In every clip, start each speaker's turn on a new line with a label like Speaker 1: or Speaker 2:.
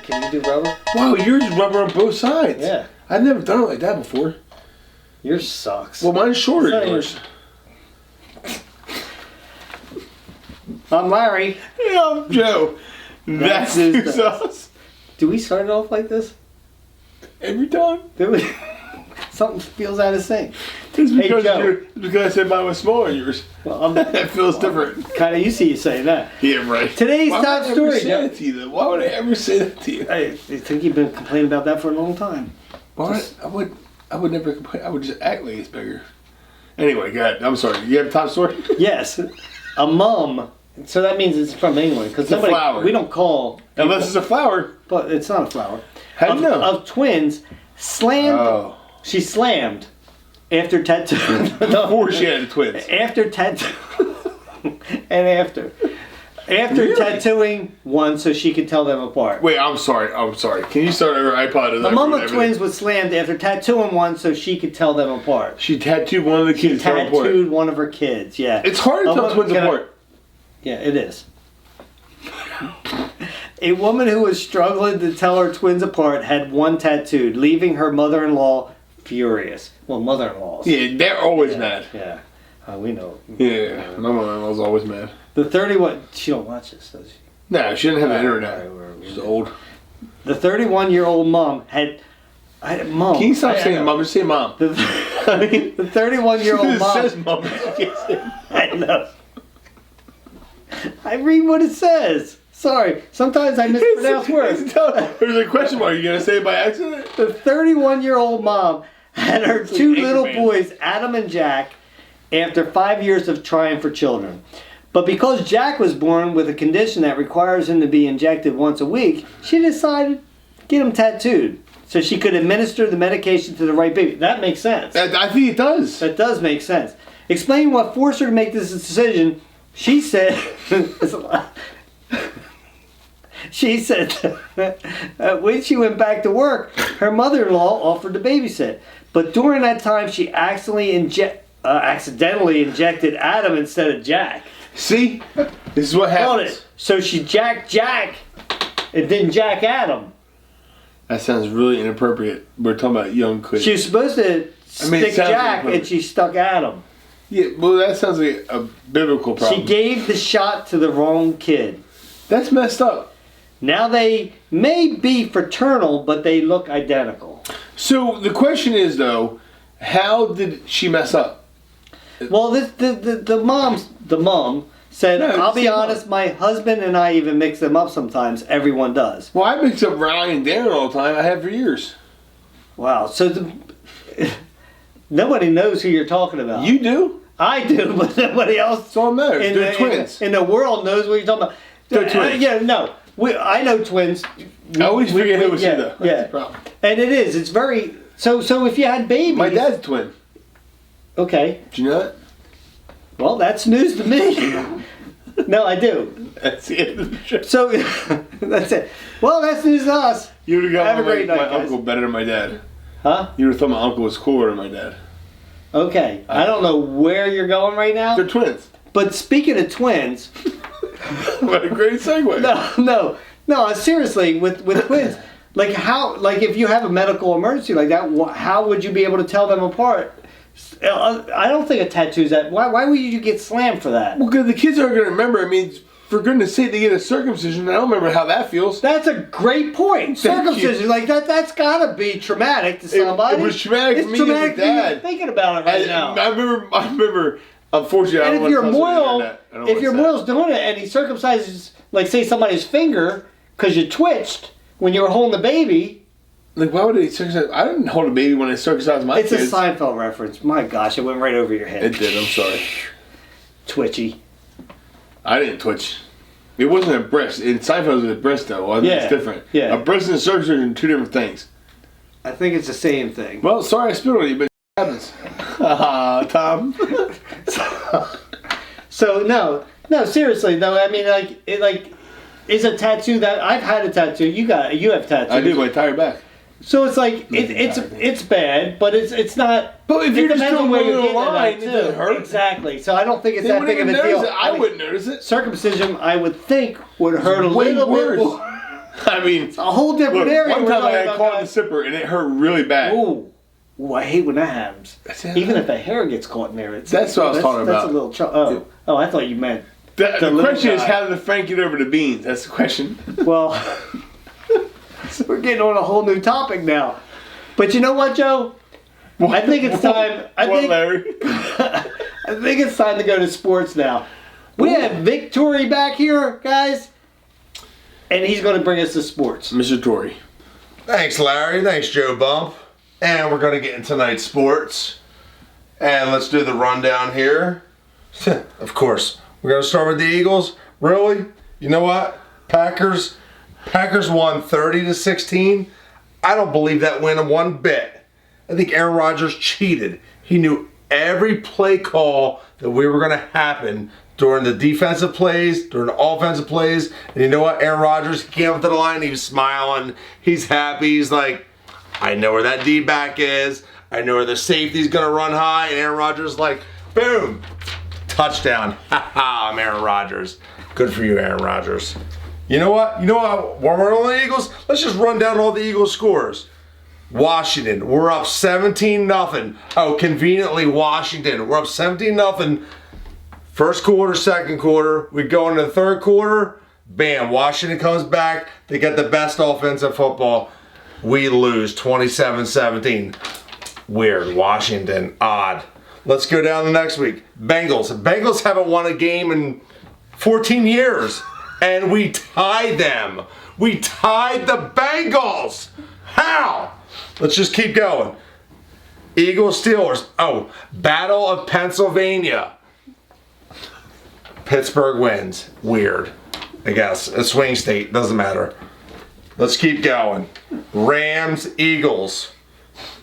Speaker 1: Can you do rubber?
Speaker 2: Wow, yours is rubber on both sides.
Speaker 1: Yeah.
Speaker 2: I've never done it like that before.
Speaker 1: Yours sucks.
Speaker 2: Well, mine's shorter than yours.
Speaker 1: I'm Larry.
Speaker 2: Yeah, I'm Joe. That's us.
Speaker 1: Do we start it off like this?
Speaker 2: Every time.
Speaker 1: Do we? Something feels out of sync.
Speaker 2: It's because,
Speaker 1: Joe.
Speaker 2: because I said mine was smaller than yours.
Speaker 1: Well,
Speaker 2: that feels different.
Speaker 1: Kind of used to you saying that.
Speaker 2: Yeah, right.
Speaker 1: Today's top story,
Speaker 2: Joe. Why would I ever say that to you?
Speaker 1: I think you've been complaining about that for a long time.
Speaker 2: Why? I would never complain. I would just act like it's bigger. Anyway, go ahead. I'm sorry. You have a top story?
Speaker 1: Yes. A mum. So that means it's from England. Because nobody,
Speaker 2: flower.
Speaker 1: we don't call... people,
Speaker 2: Unless it's a flower.
Speaker 1: But it's not a flower.
Speaker 2: How do you know?
Speaker 1: Of twins slammed... Oh. She slammed after tattoo.
Speaker 2: Before she had the twins.
Speaker 1: After tattoo. And after. After really? Tattooing one so she could tell them apart.
Speaker 2: Wait, I'm sorry. Can you start over? iPod?
Speaker 1: The mom of twins was slammed after tattooing one so she could tell them apart.
Speaker 2: She tattooed one of the kids.
Speaker 1: She tattooed one of her kids, yeah.
Speaker 2: It's hard to tell twins apart.
Speaker 1: Yeah, it is. A woman who was struggling to tell her twins apart had one tattooed, leaving her mother-in-law furious. Well, mother-in-laws.
Speaker 2: Yeah, they're always mad.
Speaker 1: Yeah, we know.
Speaker 2: Yeah, my mother-in-law's always mad.
Speaker 1: The 31... She don't watch this, does she?
Speaker 2: No, she doesn't have the internet. She's old.
Speaker 1: The 31-year-old mom had... Mom.
Speaker 2: Can you stop saying mom? Just say mom.
Speaker 1: The 31-year-old mom...
Speaker 2: It says mom.
Speaker 1: I know. I read what it says. Sorry, sometimes I mispronounce words.
Speaker 2: There's a question mark. Are you going to say it by accident?
Speaker 1: The 31-year-old mom had her two little boys, Adam and Jack, after 5 years of trying for children. But because Jack was born with a condition that requires him to be injected once a week, she decided to get him tattooed so she could administer the medication to the right baby. That makes sense.
Speaker 2: I think it does.
Speaker 1: That does make sense. Explaining what forced her to make this decision, she said... She said when she went back to work, her mother-in-law offered to babysit. But during that time, she accidentally injected Adam instead of Jack.
Speaker 2: See? This is what happens.
Speaker 1: So she jacked Jack and didn't jack Adam.
Speaker 2: That sounds really inappropriate. We're talking about young kids.
Speaker 1: She was supposed to stick Jack and she stuck Adam.
Speaker 2: Yeah, well, that sounds like a biblical problem.
Speaker 1: She gave the shot to the wrong kid.
Speaker 2: That's messed up.
Speaker 1: Now they may be fraternal, but they look identical.
Speaker 2: So the question is, though, how did she mess up?
Speaker 1: Well, the mom said, I'll be honest, my husband and I even mix them up sometimes. Everyone does.
Speaker 2: Well, I mix up Ryan and Darren all the time. I have for years.
Speaker 1: Wow. So nobody knows who you're talking about.
Speaker 2: You do?
Speaker 1: I do, but nobody else.
Speaker 2: It's all knows. They're twins.
Speaker 1: In the world knows what you're talking about.
Speaker 2: They're twins.
Speaker 1: Yeah, no. I know twins.
Speaker 2: I always forget who was who, though. That's
Speaker 1: yeah.
Speaker 2: the problem.
Speaker 1: And it is. It's very... So if you had babies...
Speaker 2: My dad's a twin.
Speaker 1: Okay.
Speaker 2: Do you know that?
Speaker 1: Well, that's news to me. No, I do.
Speaker 2: That's it.
Speaker 1: So, that's it. Well, that's news to us.
Speaker 2: You would have got
Speaker 1: Have a great night,
Speaker 2: my
Speaker 1: guys.
Speaker 2: uncle better than my dad.
Speaker 1: Huh?
Speaker 2: You would have thought my uncle was cooler than my dad.
Speaker 1: Okay. I don't know where you're going right now.
Speaker 2: They're twins.
Speaker 1: But speaking of twins...
Speaker 2: What a great segue.
Speaker 1: No, seriously, with twins, like if you have a medical emergency like that, how would you be able to tell them apart? I don't think a tattoo's that. Why would you get slammed for that?
Speaker 2: Well, because the kids aren't going to remember. I mean, for goodness sake, they get a circumcision. I don't remember how that feels.
Speaker 1: That's a great point. Circumcision, like that's got to be traumatic to somebody.
Speaker 2: It was traumatic for me as a dad.
Speaker 1: Thinking about it right now.
Speaker 2: I remember. Unfortunately,
Speaker 1: and
Speaker 2: I don't want to
Speaker 1: if your Moyle's doing it and he circumcises, like say somebody's finger because you twitched when you were holding the baby.
Speaker 2: Like, why would they circumcise? I didn't hold a baby when I circumcised my kids.
Speaker 1: It's a Seinfeld reference. My gosh, it went right over your head.
Speaker 2: It did. I'm sorry.
Speaker 1: Twitchy.
Speaker 2: I didn't twitch. It wasn't a breast. In Seinfeld, it was a breast, though. I think it's different.
Speaker 1: Yeah.
Speaker 2: A breast and a circumcision are two different things.
Speaker 1: I think it's the same thing.
Speaker 2: Well, sorry I spit on you, but it happens. Tom.
Speaker 1: So no, seriously though. I mean, is a tattoo that I've had a tattoo. You have tattoos.
Speaker 2: I do my entire back.
Speaker 1: So it's like it's bad, but it's not.
Speaker 2: But if you're just doing
Speaker 1: where
Speaker 2: one
Speaker 1: you're
Speaker 2: little line,
Speaker 1: getting
Speaker 2: it doesn't hurt.
Speaker 1: Exactly. So I don't think it's
Speaker 2: They
Speaker 1: that big of a deal.
Speaker 2: I wouldn't notice it.
Speaker 1: Circumcision, I would think, would hurt a little bit more.
Speaker 2: I mean,
Speaker 1: It's a whole different
Speaker 2: look,
Speaker 1: area.
Speaker 2: one
Speaker 1: we're
Speaker 2: time I
Speaker 1: talking
Speaker 2: got
Speaker 1: about,
Speaker 2: caught in the
Speaker 1: guys.
Speaker 2: zipper and it hurt really bad.
Speaker 1: Ooh, I hate when that happens.
Speaker 2: That's it.
Speaker 1: Even if the hair gets caught in there,
Speaker 2: That's what I was talking
Speaker 1: That's
Speaker 2: about.
Speaker 1: a little. Oh, I thought you meant.
Speaker 2: The
Speaker 1: little
Speaker 2: question is,
Speaker 1: guy.
Speaker 2: how did Frank get over the beans? That's the question.
Speaker 1: Well, we're getting on a whole new topic now. But you know what, Joe? I think it's time.
Speaker 2: Larry?
Speaker 1: I think it's time to go to sports now. We have Vic Torrie back here, guys, and he's going to bring us to sports.
Speaker 2: Mr. Torrie.
Speaker 3: Thanks, Larry. Thanks, Joe Bump. And we're going to get into tonight's sports. And let's do the rundown here. Of course, we're going to start with the Eagles. Really? You know what? Packers won 30-16. I don't believe that win one bit. I think Aaron Rodgers cheated. He knew every play call that we were going to happen during the defensive plays, during the offensive plays. And you know what? Aaron Rodgers came up to the line. He was smiling. He's happy. He's like, I know where that D-back is. I know where the safety's going to run high. And Aaron Rodgers like, boom, touchdown. Ha ha, I'm Aaron Rodgers. Good for you, Aaron Rodgers. You know what? While we're on the Eagles, let's just run down all the Eagles scores. Washington, we're up 17-0. Oh, conveniently, Washington, we're up 17-0. First quarter, second quarter. We go into the third quarter. Bam, Washington comes back. They get the best offense in football. We lose 27-17. Weird. Washington. Odd. Let's go down the next week. Bengals haven't won a game in 14 years. And we tied them. We tied the Bengals. How? Let's just keep going. Eagles, Steelers. Oh, Battle of Pennsylvania. Pittsburgh wins. Weird. I guess. A swing state. Doesn't matter. Let's keep going. Rams, Eagles.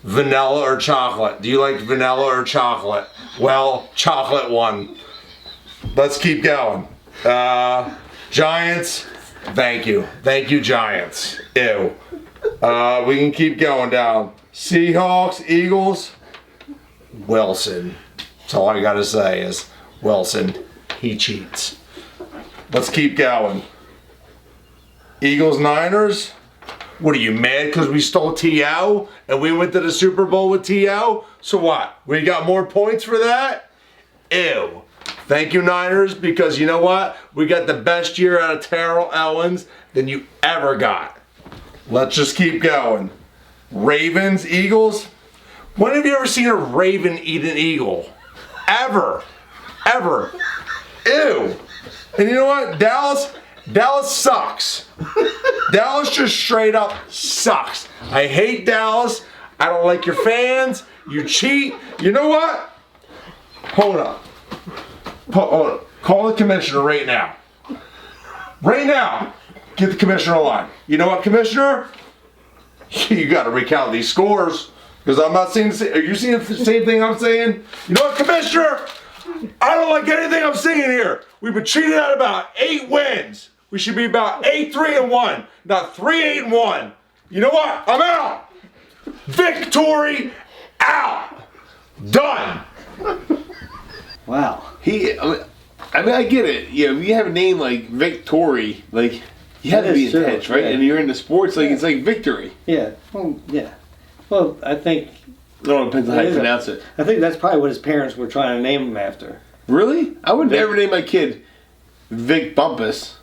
Speaker 3: Vanilla or chocolate? Do you like vanilla or chocolate? Well, chocolate won. Let's keep going. Giants. Thank you. Thank you, Giants. Ew. We can keep going down. Seahawks, Eagles. Wilson. That's all I gotta say is Wilson. He cheats. Let's keep going. Eagles, Niners. What are you, mad because we stole T.O. and we went to the Super Bowl with T.O.? So what? We got more points for that? Ew. Thank you, Niners, because you know what? We got the best year out of Terrell Owens than you ever got. Let's just keep going. Ravens, Eagles. When have you ever seen a raven eat an eagle? Ever. Ever. Ew. And you know what? Dallas sucks. Dallas just straight up sucks. I hate Dallas. I don't like your fans. You cheat. You know what? Hold up. Hold up. Call the commissioner right now. Right now. Get the commissioner on. You know what, commissioner? You got to recount these scores because I'm not seeing. Are you seeing the same thing I'm saying? You know what, commissioner? I don't like anything I'm seeing here. We've been cheated out about 8 wins. We should be about 8-3-1, not 3-8-1. You know what? I'm out. Vic Torrie out. Done.
Speaker 1: Wow.
Speaker 2: I get it. You know, you have a name like Vic Torrie, like you have to be intense, right?
Speaker 1: Yeah.
Speaker 2: And you're into sports, like it's like victory.
Speaker 1: Yeah. Well, yeah. Well, I think.
Speaker 2: No, it depends on how you pronounce it.
Speaker 1: I think that's probably what his parents were trying to name him after.
Speaker 2: Really? I would never name my kid Vic Bumpus.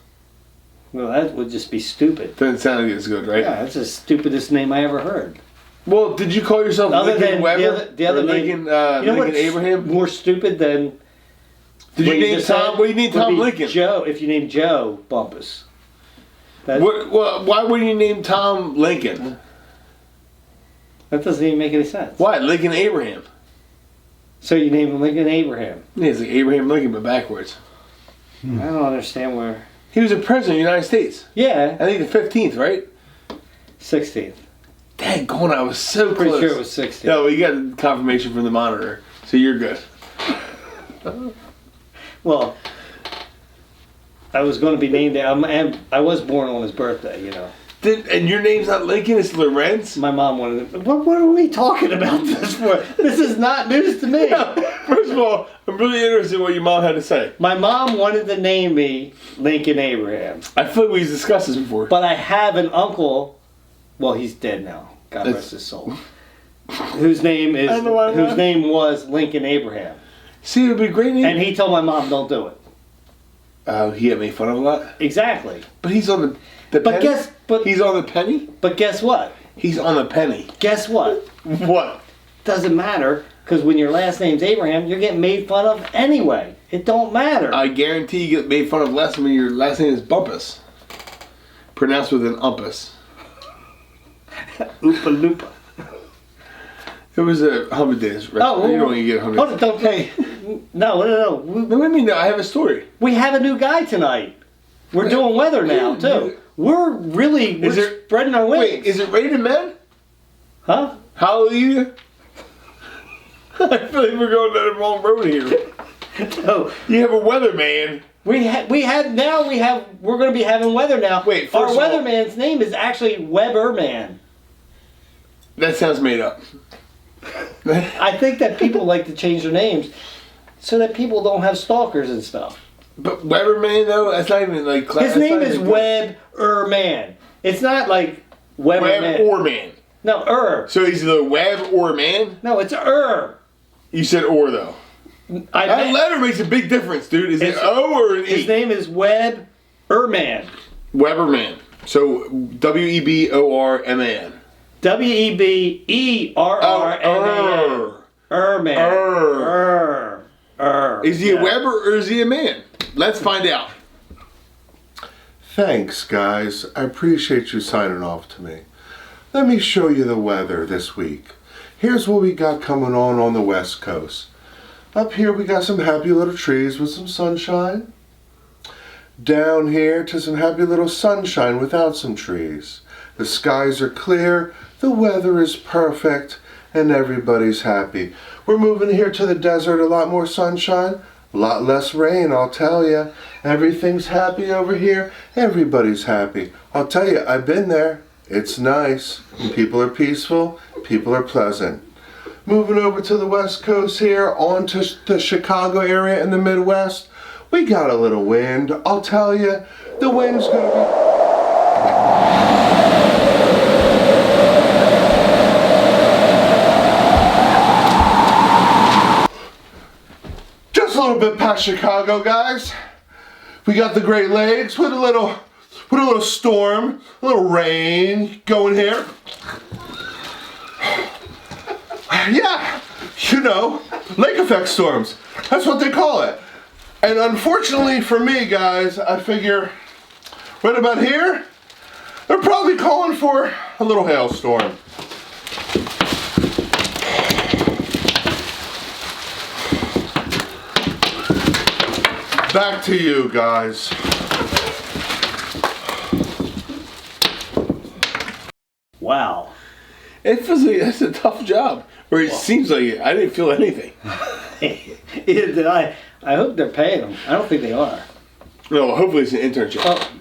Speaker 1: Well, that would just be stupid.
Speaker 2: Doesn't sound like it's good, right?
Speaker 1: Yeah, that's the stupidest name I ever heard.
Speaker 2: Well, did you call yourself
Speaker 1: Other
Speaker 2: Lincoln
Speaker 1: than
Speaker 2: Weber?
Speaker 1: the other
Speaker 2: or
Speaker 1: name,
Speaker 2: Lincoln,
Speaker 1: you know
Speaker 2: Lincoln
Speaker 1: what's
Speaker 2: Abraham?
Speaker 1: more stupid than
Speaker 2: Did you
Speaker 1: what
Speaker 2: name
Speaker 1: just
Speaker 2: Tom?
Speaker 1: said
Speaker 2: What do you name
Speaker 1: would
Speaker 2: Tom
Speaker 1: be
Speaker 2: Lincoln?
Speaker 1: Joe, if you name Joe Bumpus.
Speaker 2: Why wouldn't you name Tom Lincoln?
Speaker 1: That doesn't even make any sense.
Speaker 2: Why? Lincoln Abraham.
Speaker 1: So you name him Lincoln Abraham.
Speaker 2: Yeah, it's like Abraham Lincoln, but backwards.
Speaker 1: I don't understand where.
Speaker 2: He was a president of the United States.
Speaker 1: Yeah,
Speaker 2: I think the 15th, right?
Speaker 1: 16th.
Speaker 2: Dang, I was so
Speaker 1: Pretty
Speaker 2: close.
Speaker 1: sure it was 16th.
Speaker 2: No, we got confirmation from the monitor, so you're good.
Speaker 1: Well, I was going to be named. I was born on his birthday, you know.
Speaker 2: And your name's not Lincoln, it's Lorenz?
Speaker 1: My mom wanted it. What are we talking about this for? This is not news to me.
Speaker 2: First of all, I'm really interested in what your mom had to say.
Speaker 1: My mom wanted to name me Lincoln Abraham.
Speaker 2: I feel like we've discussed this before.
Speaker 1: But I have an uncle, well, he's dead now. God rest his soul. Whose name was Lincoln Abraham.
Speaker 2: See, it would be a great name.
Speaker 1: And he told my mom, don't do it.
Speaker 2: He got made fun of a lot?
Speaker 1: Exactly.
Speaker 2: But he's on the penny? He's on the penny?
Speaker 1: But guess what?
Speaker 2: He's on the penny.
Speaker 1: Guess what?
Speaker 2: What?
Speaker 1: Doesn't matter, because when your last name's Abraham, you're getting made fun of anyway. It don't matter.
Speaker 2: I guarantee you get made fun of less when your last name is Bumpus. Pronounced with an umpus.
Speaker 1: Oopa loopa.
Speaker 2: It was a 100 days. Right?
Speaker 1: Oh,
Speaker 2: you don't even get 100 days.
Speaker 1: Don't pay. No.
Speaker 2: No, what do you mean? I have a story.
Speaker 1: We have a new guy tonight. We're doing weather now, too. We're spreading our wings.
Speaker 2: Wait, is it rated men?
Speaker 1: Huh?
Speaker 2: Hallelujah. I feel like we're going down the wrong road here.
Speaker 1: No.
Speaker 2: You have a weatherman.
Speaker 1: We're going to be having weather now.
Speaker 2: Wait,
Speaker 1: our
Speaker 2: first of all-
Speaker 1: weatherman's name is actually Erman.
Speaker 2: That sounds made up.
Speaker 1: I think that people like to change their names so that people don't have stalkers and stuff.
Speaker 2: But weatherman though, that's not even like class.
Speaker 1: His name is Erman. It's not like
Speaker 2: Web
Speaker 1: Weatherman.
Speaker 2: or man.
Speaker 1: No,
Speaker 2: So he's either web or man?
Speaker 1: No, it's
Speaker 2: You said or though. That letter makes a big difference, dude. Is it O or an E?
Speaker 1: His name is Erman.
Speaker 2: Weberman. So WEBORMAN.
Speaker 1: WEBERRMAN. Erman.
Speaker 2: Is he a Weber or is he a man? Let's find out.
Speaker 3: Thanks, guys. I appreciate you signing off to me. Let me show you the weather this week. Here's what we got coming on the West Coast. Up here we got some happy little trees with some sunshine. Down here to some happy little sunshine without some trees. The skies are clear, the weather is perfect, and everybody's happy. We're moving here to the desert, a lot more sunshine, a lot less rain, I'll tell you. Everything's happy over here, everybody's happy. I'll tell you, I've been there. It's nice. People are peaceful, people are pleasant. Moving over to the West Coast here, on to the Chicago area in the Midwest, we got a little wind. I'll tell you, the wind's gonna be... Just a little bit past Chicago, guys. We got the Great Lakes with a little storm, a little rain going here. Yeah, you know, lake effect storms. That's what they call it. And unfortunately for me, guys, I figure right about here, they're probably calling for a little hailstorm. Back to you guys.
Speaker 1: Wow.
Speaker 2: It feels like that's a tough job. Or it seems like it. I didn't feel anything.
Speaker 1: I hope they're paying them. I don't think they are.
Speaker 2: No, hopefully it's an internship.
Speaker 1: Oh,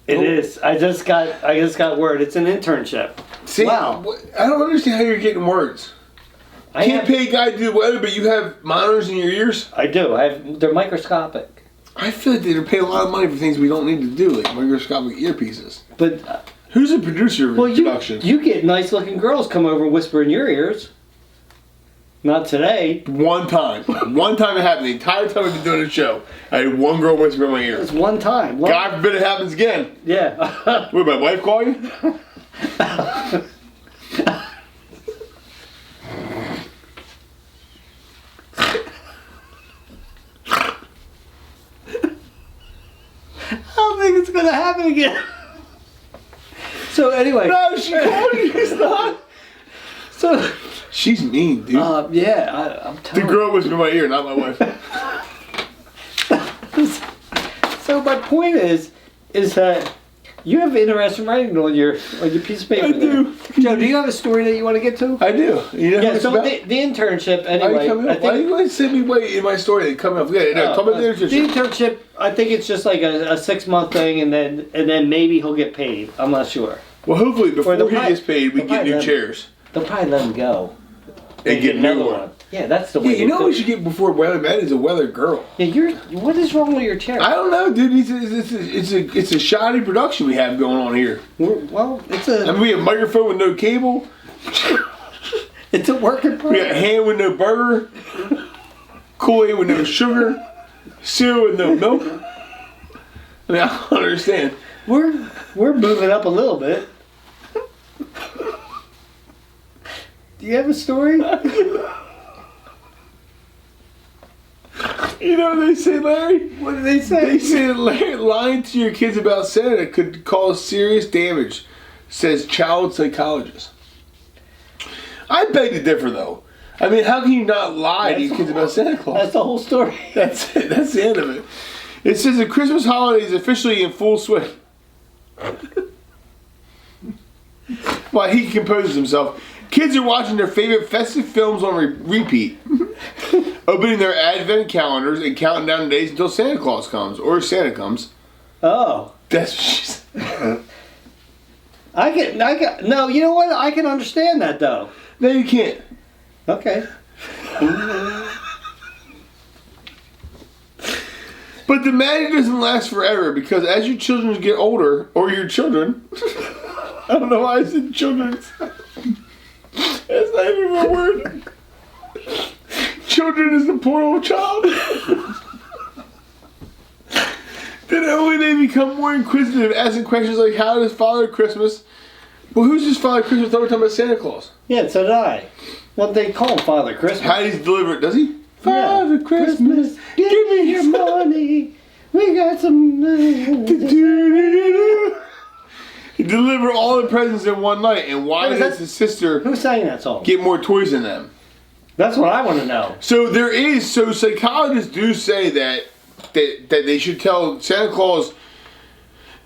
Speaker 1: it is. I just got word. It's an internship.
Speaker 2: See,
Speaker 1: wow.
Speaker 2: I don't understand how you're getting words. I can't pay a guy to do the weather, but you have monitors in your ears?
Speaker 1: I do. They're microscopic.
Speaker 2: I feel like they're paying a lot of money for things we don't need to do, like microscopic earpieces.
Speaker 1: But
Speaker 2: who's the producer of production?
Speaker 1: You get nice-looking girls come over and whisper in your ears. Not today.
Speaker 2: One time it happened. The entire time we've been doing the show, I had one girl whisper in my ear.
Speaker 1: It's one time.
Speaker 2: God forbid it happens again.
Speaker 1: Yeah.
Speaker 2: Would my wife call you?
Speaker 1: I don't think it's gonna happen again. So anyway.
Speaker 2: No, she called you. It's not.
Speaker 1: So.
Speaker 2: She's mean, dude.
Speaker 1: Yeah, I'm telling you.
Speaker 2: The girl was in my ear, not my wife.
Speaker 1: So my point is that you have interesting writing on your piece of paper.
Speaker 2: I do.
Speaker 1: Joe, do you have a story that you want to get to?
Speaker 2: I do. You know
Speaker 1: yeah. So the internship anyway.
Speaker 2: Why are you going to send me away in my story and come up? Yeah, no, talk about the internship.
Speaker 1: The internship, I think it's just like a 6-month thing, and then maybe he'll get paid. I'm not sure.
Speaker 2: Well, hopefully before
Speaker 1: they'll
Speaker 2: he
Speaker 1: probably-
Speaker 2: gets paid, we
Speaker 1: they'll
Speaker 2: get
Speaker 1: probably
Speaker 2: new
Speaker 1: let-
Speaker 2: chairs.
Speaker 1: They'll probably let him go.
Speaker 2: And get
Speaker 1: another
Speaker 2: new one.
Speaker 1: Yeah, that's the
Speaker 2: Yeah,
Speaker 1: way.
Speaker 2: you
Speaker 1: they
Speaker 2: know what
Speaker 1: cook.
Speaker 2: we should get before weatherman is a weather girl.
Speaker 1: Yeah, what is wrong with your chair?
Speaker 2: I don't know, dude. It's a shoddy production we have going on here.
Speaker 1: Well, it's a
Speaker 2: I mean, we have microphone with no cable.
Speaker 1: it's a work in
Speaker 2: We got
Speaker 1: progress.
Speaker 2: ham with no burger. Kool-Aid with no sugar. Cereal with no milk. I mean, I don't understand.
Speaker 1: We're moving up a little bit. Do you have a story?
Speaker 2: You know what they say, Larry?
Speaker 1: What did they say?
Speaker 2: They say that lying to your kids about Santa could cause serious damage, says child psychologist. I beg to differ, though. I mean, how can you not lie to your kids about Santa Claus?
Speaker 1: That's the whole story.
Speaker 2: That's it. That's the end of it. It says the Christmas holiday is officially in full swing. While he composes himself, kids are watching their favorite festive films on repeat, opening their advent calendars and counting down the days until Santa Claus comes, or Santa comes.
Speaker 1: Oh.
Speaker 2: That's what she said.
Speaker 1: No, you know what? I can understand that, though.
Speaker 2: No, you can't.
Speaker 1: Okay.
Speaker 2: But the magic doesn't last forever because as your children get older, or your children, I don't know why I said children. That's not even a word. Children is the plural of child. Then only they become more inquisitive, asking questions like, how does Father Christmas? Well, who's this Father Christmas? I thought we were talking about Santa Claus.
Speaker 1: Yeah, so did I. Well, they call him Father Christmas.
Speaker 2: How does he deliver it? Does he?
Speaker 1: Yeah.
Speaker 2: Father Christmas,
Speaker 1: give me your money. We got some.
Speaker 2: He delivered all the presents in one night, and why does his sister
Speaker 1: Who sang that song?
Speaker 2: get more toys than them?
Speaker 1: That's what I want to know.
Speaker 2: So psychologists do say that they should tell Santa Claus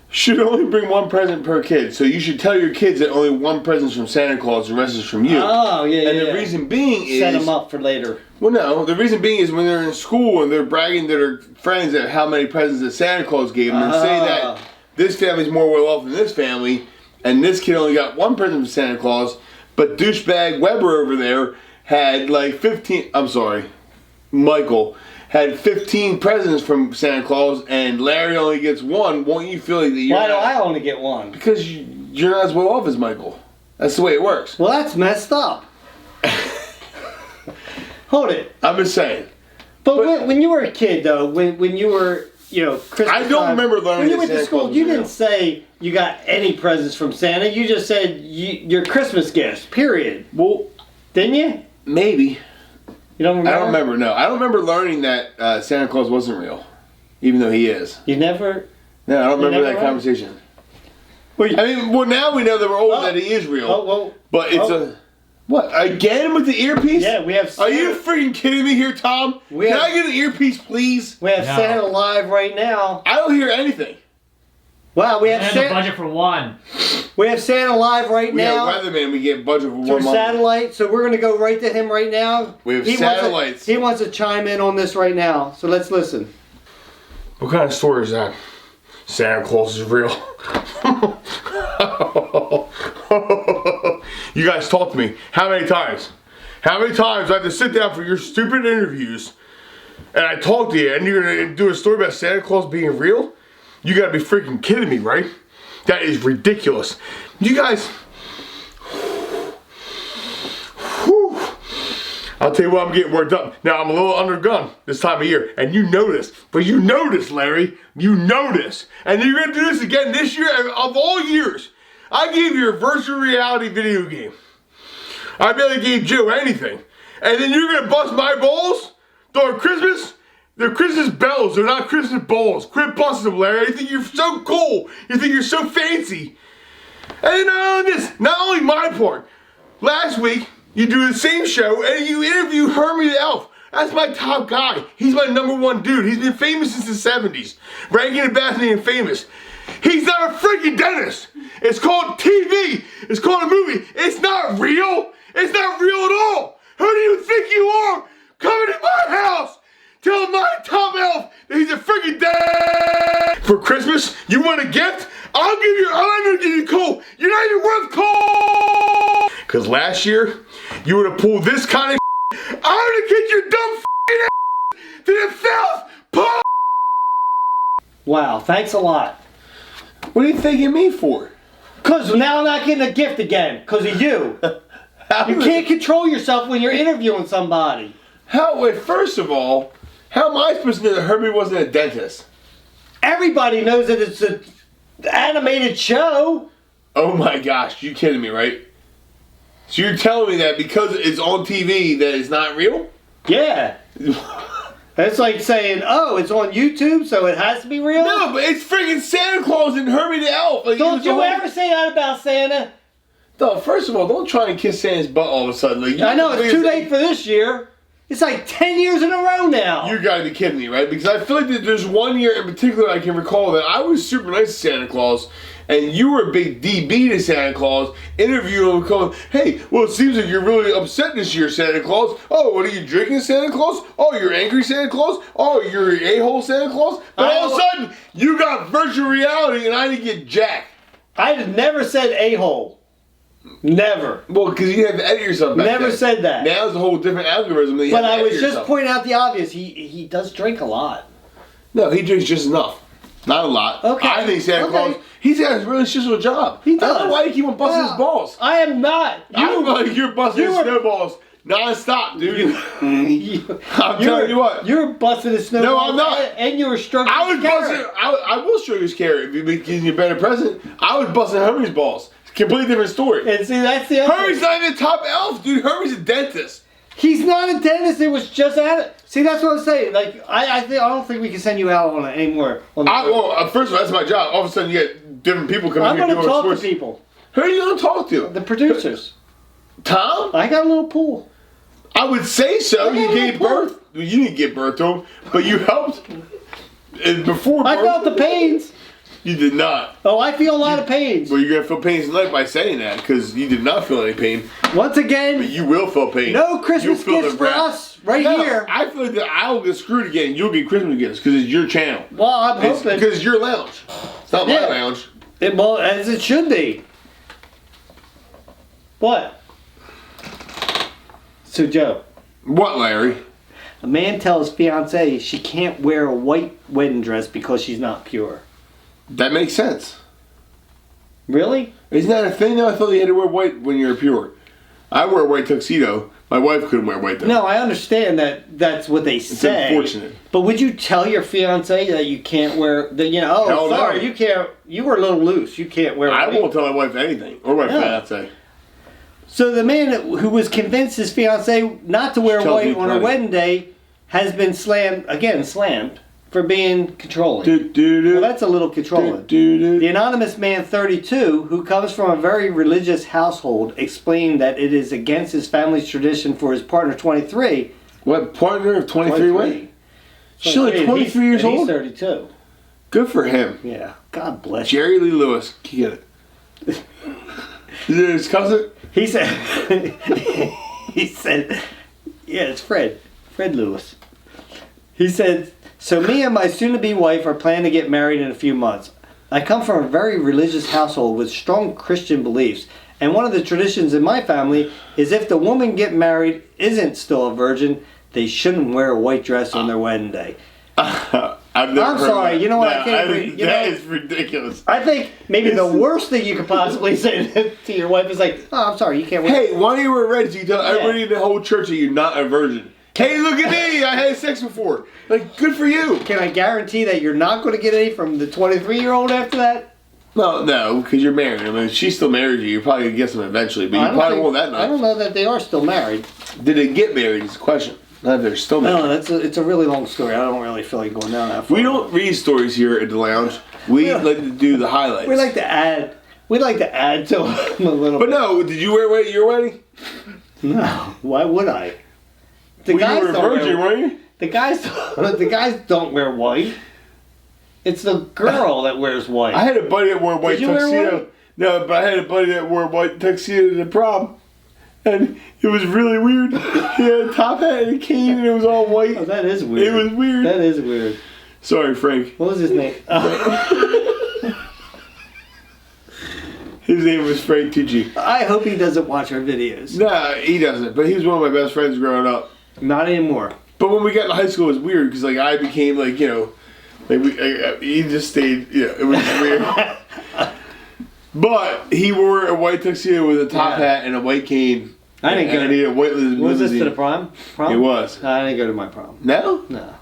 Speaker 2: should only bring one present per kid. So you should tell your kids that only one present's from Santa Claus, the rest is from you.
Speaker 1: Oh, yeah,
Speaker 2: And the reason being is
Speaker 1: set them up for later.
Speaker 2: Well, no. The reason being is when they're in school and they're bragging to their friends at how many presents that Santa Claus gave them, and say that this family's more well off than this family, and this kid only got one present from Santa Claus, but douchebag Weber over there had like 15. I'm sorry, Michael had 15 presents from Santa Claus, and Larry only gets one. Won't you feel like that?
Speaker 1: Why do I only get one?
Speaker 2: Because you're not as well off as Michael. That's the way it works.
Speaker 1: Well, that's messed up. Hold it.
Speaker 2: I'm just saying.
Speaker 1: But when you were a kid, though, when you were, Christmas
Speaker 2: I don't remember learning
Speaker 1: when you
Speaker 2: that
Speaker 1: went to
Speaker 2: Santa
Speaker 1: school,
Speaker 2: Claus was
Speaker 1: you
Speaker 2: real.
Speaker 1: didn't say you got any presents from Santa. You just said your Christmas gifts, period.
Speaker 2: Well,
Speaker 1: Didn't you?
Speaker 2: maybe.
Speaker 1: You don't remember?
Speaker 2: I don't remember, no. I don't remember learning that Santa Claus wasn't real. Even though he is.
Speaker 1: You never?
Speaker 2: No, I don't remember
Speaker 1: never
Speaker 2: that
Speaker 1: read?
Speaker 2: conversation.
Speaker 1: Well,
Speaker 2: I mean, now we know that we're old that he is real.
Speaker 1: Oh, well.
Speaker 2: But it's a... What? Again with the earpiece?
Speaker 1: Yeah, we have
Speaker 2: Are
Speaker 1: Santa.
Speaker 2: you freaking kidding me here, Tom? Can I get an earpiece, please?
Speaker 1: We have
Speaker 4: No.
Speaker 1: Santa live right now.
Speaker 2: I don't hear anything.
Speaker 1: Wow, we have
Speaker 4: And the
Speaker 1: Santa.
Speaker 4: budget for one.
Speaker 1: We have Santa live right
Speaker 2: We
Speaker 1: now.
Speaker 2: have weatherman. We get budget for
Speaker 1: Through
Speaker 2: one month.
Speaker 1: satellite, so we're gonna go right to him right now.
Speaker 2: We have
Speaker 1: He
Speaker 2: satellites.
Speaker 1: He wants to chime in on this right now, so let's listen.
Speaker 2: What kind of story is that? Santa Claus is real. You guys talk to me. How many times? How many times I have to sit down for your stupid interviews and I talk to you and you're gonna do a story about Santa Claus being real? You gotta be freaking kidding me, right? That is ridiculous. You guys. Whew. I'll tell you what, I'm getting worked up. Now, I'm a little undergun this time of year, and you know this. But you know this, Larry. You know this. And you're going to do this again this year, of all years. I gave you a virtual reality video game. I barely gave Joe anything. And then you're going to bust my balls during Christmas? They're Christmas bells. They're not Christmas balls. Quit busting them, Larry. You think you're so cool. You think you're so fancy. And then not only my part. Last week, you do the same show and you interview Herman the Elf. That's my top guy. He's my #1 dude. He's been famous since the 70s. Ranking and Bethany and famous. He's not a freaking dentist. It's called TV. It's called a movie. It's not real. It's not real at all. Who do you think you are coming to my house telling my top elf that he's a freaking dentist? For Christmas, you want a gift? I'm not gonna give you coal. You're not even South Claus! Because last year, you would have pulled this kind of I'm gonna get your dumb ass to the South Pole!
Speaker 1: Wow, thanks a lot.
Speaker 2: What are you thanking me for?
Speaker 1: Because now I'm not getting a gift again, because of you. You can't control yourself when you're interviewing somebody.
Speaker 2: Wait, first of all, how am I supposed to know that Herbie wasn't a dentist?
Speaker 1: Everybody knows that it's an animated show.
Speaker 2: Oh my gosh, you kidding me, right? So you're telling me that because it's on TV that it's not real?
Speaker 1: Yeah. That's like saying, oh, it's on YouTube, so it has to be real?
Speaker 2: No, but it's freaking Santa Claus and Herbie the Elf. Like,
Speaker 1: Don't you ever say that about Santa?
Speaker 2: No, first of all, don't try and kiss Santa's butt all of a sudden. Like,
Speaker 1: I know, it's too late for this year. It's like 10 years in a row now.
Speaker 2: You gotta be kidding me, right? Because I feel like that there's one year in particular I can recall that I was super nice to Santa Claus, and you were a big DB to Santa Claus, interviewing him, going, hey, well, it seems like you're really upset this year, Santa Claus. Oh, what are you drinking, Santa Claus? Oh, you're angry, Santa Claus? Oh, you're an a-hole, Santa Claus? But all of a sudden, you got virtual reality, and I didn't get jack.
Speaker 1: I never said a-hole. Never.
Speaker 2: Well, because you had to edit yourself back
Speaker 1: Never
Speaker 2: then.
Speaker 1: said that.
Speaker 2: Now it's a whole different algorithm. That you
Speaker 1: But
Speaker 2: have to
Speaker 1: I was
Speaker 2: edit
Speaker 1: just
Speaker 2: yourself.
Speaker 1: pointing out the obvious. He does drink a lot.
Speaker 2: No, he drinks just enough. Not a lot.
Speaker 1: Okay.
Speaker 2: I think Santa Claus, he's got a really shizzle job.
Speaker 1: He
Speaker 2: I don't
Speaker 1: does.
Speaker 2: know why you keep on busting his balls.
Speaker 1: I am not.
Speaker 2: I don't know like you're busting his snowballs non-stop, dude. I'm telling you what.
Speaker 1: You're busting his snowballs.
Speaker 2: No, I'm not.
Speaker 1: And you were stroking
Speaker 2: I was
Speaker 1: his carrot.
Speaker 2: busting. I will show you his carrot if you make you a better present. I was busting Herbie's balls. Completely different story.
Speaker 1: And see, that's the other
Speaker 2: Herbie's not even a top elf, dude. Herbie's a dentist.
Speaker 1: He's not a dentist. It was just at it. See, that's what I'm saying. Like, I don't think we can send you out on it anymore.
Speaker 2: First of all, that's my job. All of a sudden, you get different people coming
Speaker 1: I'm
Speaker 2: here
Speaker 1: going to
Speaker 2: doing
Speaker 1: talk
Speaker 2: sports.
Speaker 1: to people.
Speaker 2: Who are you going to talk to?
Speaker 1: The producers.
Speaker 2: Tom?
Speaker 1: I got a little pool.
Speaker 2: I would say so. You gave
Speaker 1: pool.
Speaker 2: birth. Well, you didn't give birth to him, but you helped. And before birth,
Speaker 1: I felt the pains.
Speaker 2: You did not.
Speaker 1: Oh, I feel a lot of pains.
Speaker 2: Well, you're going to feel pains tonight by saying that because you did not feel any pain.
Speaker 1: Once again,
Speaker 2: But you will feel pain.
Speaker 1: no Christmas
Speaker 2: You'll feel
Speaker 1: gifts
Speaker 2: the
Speaker 1: for
Speaker 2: wrath.
Speaker 1: us right here.
Speaker 2: I feel like that I'll get screwed again. You'll get Christmas gifts because it's your channel.
Speaker 1: Well, I'm hoping.
Speaker 2: Because it's your lounge. It's not my lounge.
Speaker 1: Well, as it should be. What? So, Joe.
Speaker 2: What, Larry?
Speaker 1: A man tells fiancée she can't wear a white wedding dress because she's not pure.
Speaker 2: That makes sense.
Speaker 1: Really?
Speaker 2: Isn't that a thing though? I thought you had to wear white when you're pure. I wear a white tuxedo. My wife couldn't wear white though.
Speaker 1: No, I understand that that's what they say.
Speaker 2: It's unfortunate.
Speaker 1: But would you tell your fiancé that you can't wear, that, you know, oh,
Speaker 2: Hell no.
Speaker 1: sorry, you can't, you were a little loose, you can't wear
Speaker 2: I
Speaker 1: white.
Speaker 2: won't tell my wife anything. Or my
Speaker 1: No.
Speaker 2: fiance.
Speaker 1: So the man who was convinced his fiancée not to wear
Speaker 2: She tells
Speaker 1: white
Speaker 2: me
Speaker 1: on her
Speaker 2: plenty.
Speaker 1: wedding day has been slammed for being controlling.
Speaker 2: Do-do-do.
Speaker 1: Well, that's a little controlling.
Speaker 2: Do-do-do.
Speaker 1: The anonymous man 32, who comes from a very religious household, explained that it is against his family's tradition for his partner 23.
Speaker 2: What, partner of 23 what? She's only 23 years
Speaker 1: and
Speaker 2: old?
Speaker 1: He's 32.
Speaker 2: Good for him.
Speaker 1: Yeah. God bless you.
Speaker 2: Jerry Lee Lewis. Get it. Is it his cousin?
Speaker 1: He said, yeah, it's Fred Lewis. He said, so me and my soon-to-be wife are planning to get married in a few months. I come from a very religious household with strong Christian beliefs. And one of the traditions in my family is if the woman get married isn't still a virgin, they shouldn't wear a white dress on their wedding day.
Speaker 2: I'm
Speaker 1: sorry, you know what, I can't agree, you
Speaker 2: That
Speaker 1: know-
Speaker 2: is ridiculous.
Speaker 1: I think maybe the worst thing you could possibly say to your wife is like, oh, I'm sorry, you can't wear.
Speaker 2: Hey, why don't you wear red so you tell everybody in the whole church that you're not a virgin? Hey, look at me! I had sex before. Like, good for you.
Speaker 1: Can I guarantee that you're not going to get any from the 23-year-old after that?
Speaker 2: No, because you're married. I mean, she's still married to you. You're probably going to get some eventually, but you probably won't that night.
Speaker 1: I don't know that they are still married.
Speaker 2: Did they get married is the question. Not if they're still married.
Speaker 1: No, it's a really long story. I don't really feel like going down that far.
Speaker 2: We don't read stories here at the lounge. We like to do the highlights.
Speaker 1: We like to add to them a little
Speaker 2: But
Speaker 1: bit.
Speaker 2: no, did you wear white at your wedding?
Speaker 1: No, why would I? The
Speaker 2: Well, you were a
Speaker 1: don't
Speaker 2: virgin,
Speaker 1: wear,
Speaker 2: weren't you?
Speaker 1: the guys don't wear white. It's the girl that wears white.
Speaker 2: I had a buddy that wore a white
Speaker 1: Did you wear
Speaker 2: tuxedo.
Speaker 1: white?
Speaker 2: No, but I had a buddy that wore a white tuxedo to the prom. And it was really weird. He had a top hat and a cane and it was all white.
Speaker 1: Oh, that is weird.
Speaker 2: It was weird.
Speaker 1: That is weird.
Speaker 2: Sorry, Frank.
Speaker 1: What was his name?
Speaker 2: His name was Frank Tucci.
Speaker 1: I hope he doesn't watch our videos.
Speaker 2: Nah, he doesn't. But he was one of my best friends growing up.
Speaker 1: Not anymore.
Speaker 2: But when we got to high school, it was weird because like I became like he just stayed. It was weird. But he wore a white tuxedo with a top hat and a white cane.
Speaker 1: I didn't go.
Speaker 2: And he had a white limousine.
Speaker 1: Was this to the prom?
Speaker 2: It was.
Speaker 1: I didn't go to my prom.
Speaker 2: No?
Speaker 1: No.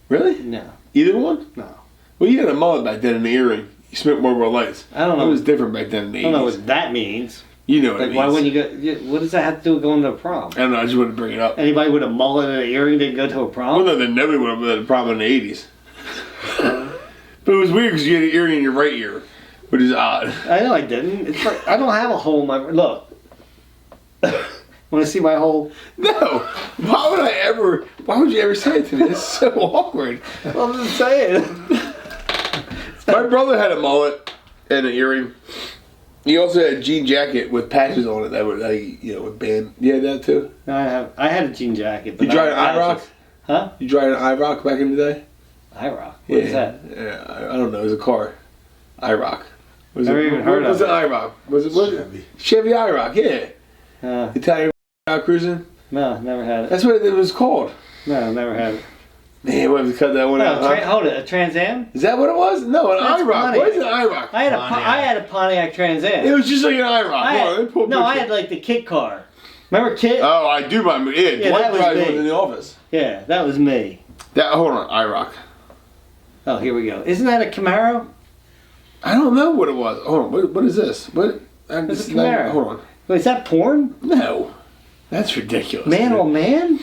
Speaker 2: Really?
Speaker 1: No.
Speaker 2: Either one?
Speaker 1: No.
Speaker 2: Well, you had a mullet back then and an earring. You spent World War Lights.
Speaker 1: I don't know.
Speaker 2: It was different back then in the 80s.
Speaker 1: I don't know what that means.
Speaker 2: You know what it
Speaker 1: Like,
Speaker 2: means.
Speaker 1: why wouldn't you go? What does that have to do with going to a prom?
Speaker 2: I don't know. I just wanted to bring it up.
Speaker 1: Anybody with a mullet and an earring didn't go to a prom?
Speaker 2: Well, no, then nobody would have been at a prom in the 80s. But it was weird because you had an earring in your right ear, which is odd.
Speaker 1: I know I didn't. It's like, I don't have a hole in my... Look. Want to see my hole?
Speaker 2: No. Why would you ever say it to me? It's so awkward.
Speaker 1: I'm just saying.
Speaker 2: My brother had a mullet and an earring. He also had a jean jacket with patches on it that would, with band. You had that too?
Speaker 1: I had a jean jacket. But
Speaker 2: You dried an IROC?
Speaker 1: Huh?
Speaker 2: You dried an IROC back in the day?
Speaker 1: IROC? What is that?
Speaker 2: Yeah, I don't know. It was a car. IROC.
Speaker 1: Never even heard of
Speaker 2: it. Was it IROC? Was it Chevy? Chevy IROC, yeah. Italian out cruising?
Speaker 1: No, never had it.
Speaker 2: That's what it was called.
Speaker 1: No, never had it.
Speaker 2: Man, we'll have to cut that one out.
Speaker 1: Hold it, a Trans Am?
Speaker 2: Is that what it was? No, an
Speaker 1: That's
Speaker 2: IROC.
Speaker 1: Pontiac.
Speaker 2: What is an IROC?
Speaker 1: I had a Pontiac Trans Am.
Speaker 2: It was just like an IROC.
Speaker 1: I had like the Kit car. Remember Kit?
Speaker 2: Oh, I do remember. Yeah, Dwight
Speaker 1: that was
Speaker 2: drives
Speaker 1: me.
Speaker 2: one in the office.
Speaker 1: Yeah, that was me.
Speaker 2: Hold on, IROC.
Speaker 1: Oh, here we go. Isn't that a Camaro?
Speaker 2: I don't know what it was. Hold on, what is this? What?
Speaker 1: It's a Camaro.
Speaker 2: Hold on.
Speaker 1: Wait, is that porn?
Speaker 2: No. That's ridiculous.
Speaker 1: Man,
Speaker 2: dude.
Speaker 1: oh man?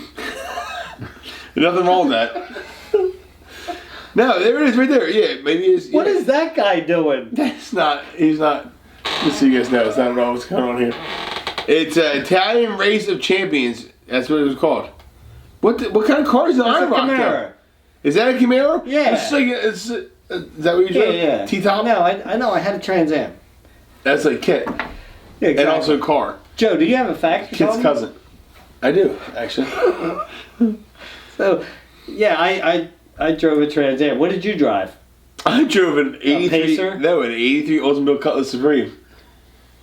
Speaker 2: There's nothing wrong with that. No, there it is right there. Yeah, maybe it's...
Speaker 1: What is that guy doing?
Speaker 2: He's not... Just so you guys know, it's not at all what's going on here. It's an Italian Race of Champions. That's what it was called. What kind of car is an IROC?
Speaker 1: Camaro.
Speaker 2: Is that a Camaro?
Speaker 1: Yeah.
Speaker 2: It's like is that what you drove?
Speaker 1: Yeah.
Speaker 2: T-top?
Speaker 1: No, I know. I had a Trans Am.
Speaker 2: That's like Kit.
Speaker 1: Yeah, exactly.
Speaker 2: And also a car.
Speaker 1: Joe, do you have a fact?
Speaker 2: Kit's cousin. I do, actually.
Speaker 1: So, yeah, I drove a Trans Am. What did you drive?
Speaker 2: I drove an 83.
Speaker 1: Pacer?
Speaker 2: No, an 83 Oldsmobile Cutlass Supreme.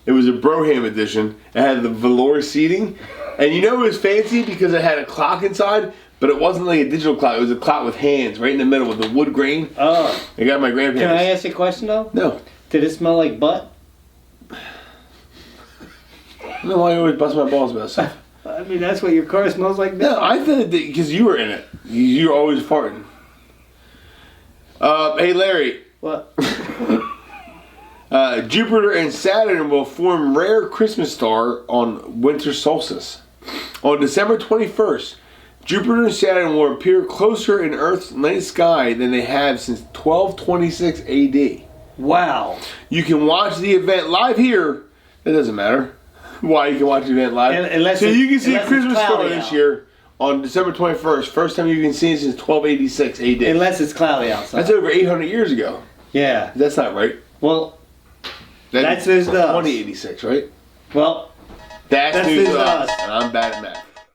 Speaker 2: It was a Broham edition. It had the velour seating. And you know it was fancy because it had a clock inside, but it wasn't like a digital clock. It was a clock with hands right in the middle with the wood grain.
Speaker 1: Oh.
Speaker 2: I got my grandparents.
Speaker 1: Can I ask you a question, though?
Speaker 2: No.
Speaker 1: Did it smell like butt?
Speaker 2: No, I always bust my balls about stuff.
Speaker 1: I mean, that's what your car smells like now.
Speaker 2: No, I thought because you were in it. You were always farting. Hey, Larry.
Speaker 1: What?
Speaker 2: Jupiter and Saturn will form rare Christmas star on winter solstice. On December 21st, Jupiter and Saturn will appear closer in Earth's night sky than they have since 1226 AD.
Speaker 1: Wow.
Speaker 2: You can watch the event live here. It doesn't matter why you can watch the event live. So you can see a Christmas star this year on December 21st. First time you can see it since 1286 AD.
Speaker 1: Unless it's cloudy outside.
Speaker 2: That's over 800 years ago.
Speaker 1: Yeah.
Speaker 2: That's not right.
Speaker 1: Well, that's news to us.
Speaker 2: 2086, right?
Speaker 1: Well,
Speaker 2: That's news
Speaker 1: news
Speaker 2: to
Speaker 1: to
Speaker 2: us.
Speaker 1: us.
Speaker 2: And I'm bad at math.